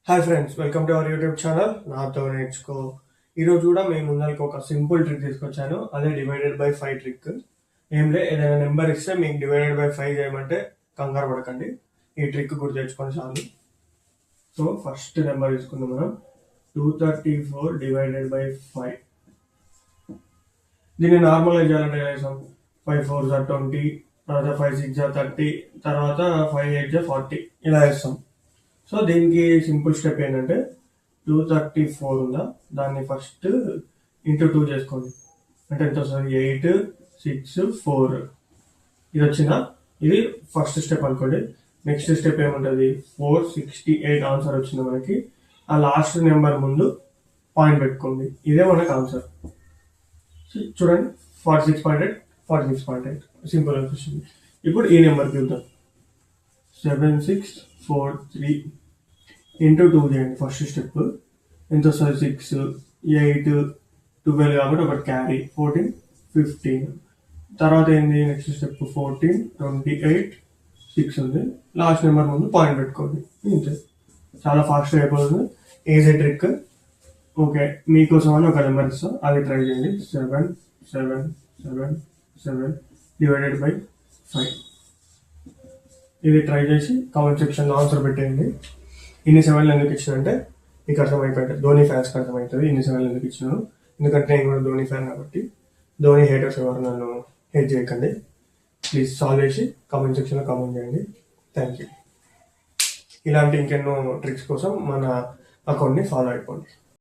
Hi friends, welcome to our YouTube channel నాతో నేర్చుకో. ఈరోజు కూడా మేము ముందరికి ఒక సింపుల్ ట్రిక్ తీసుకొచ్చాను. అదే డివైడెడ్ బై 5 ట్రిక్. ఏం లే, ఏదైనా నెంబర్ ఇస్తే మీకు డివైడెడ్ బై 5 చేయమంటే కంగారు పడకండి, ఈ ట్రిక్ గుర్తు తెచ్చుకొని చాలు. సో ఫస్ట్ నెంబర్ తీసుకుందాం మనం. 234 డివైడెడ్ బై 5. దీన్ని నార్మల్గా చేయాలంటే చేసాం. 5 4 జా 20, తర్వాత 5 6 జా 30, తర్వాత 5 8 జా 40 ఇలా వేస్తాం. సో దీనికి సింపుల్ స్టెప్ ఏంటంటే 234 ఉందా, దాన్ని ఫస్ట్ ఇంటూ 2 చేసుకోండి. అంటే ఎంత వస్తుంది? 8 6 4 ఇది వచ్చిందా? ఇది ఫస్ట్ స్టెప్ అనుకోండి. నెక్స్ట్ స్టెప్ ఏముంటుంది? 468 ఆన్సర్ వచ్చింది మనకి. ఆ లాస్ట్ నెంబర్ ముందు పాయింట్ పెట్టుకోండి. ఇదే మనకు ఆన్సర్. చూడండి, 46.8 46.8 సింపుల్ అనిపిస్తుంది. ఇప్పుడు ఈ నెంబర్ చూద్దాం. 7643 ఇంటూ 2 చేయండి. ఫస్ట్ స్టెప్ ఎంత వస్తుంది? 6 8 12 కాబట్టి ఒకటి క్యారీ 14 15. తర్వాత ఏంది? నెక్స్ట్ స్టెప్ 14 28 6 ఉంది. లాస్ట్ నెంబర్ ముందు పాయింట్ పెట్టుకోండి. ఇంతే, చాలా ఫాస్ట్గా అయిపోతుంది. Easy trick. ఓకే, మీకోసం అని ఒక నెంబర్ ఇస్తాం, అది ట్రై చేయండి. 7 7 7 7 డివైడెడ్ బై 5. ఇది ట్రై చేసి కామెంట్ సెక్షన్లో ఆన్సర్ పెట్టేయండి. ఇన్ని 7లు ఎందుకు ఇచ్చానంటే మీకు అర్థమైపోయింది, ధోని ఫ్యాన్స్కి అర్థమవుతుంది ఇన్ని 7లు ఎందుకు ఇచ్చినాను. ఎందుకంటే నేను కూడా ధోని ఫ్యాన్ కాబట్టి. ధోని హేటర్స్ ఎవరు నన్ను హేట్ చేయకండి. ప్లీజ్ సాల్వ్ చేసి కామెంట్ సెక్షన్లో కామెంట్ చేయండి. Thank you. ఇలాంటి ఇంకెన్నో ట్రిక్స్ కోసం మన అకౌంట్ని ఫాలో అయిపోండి.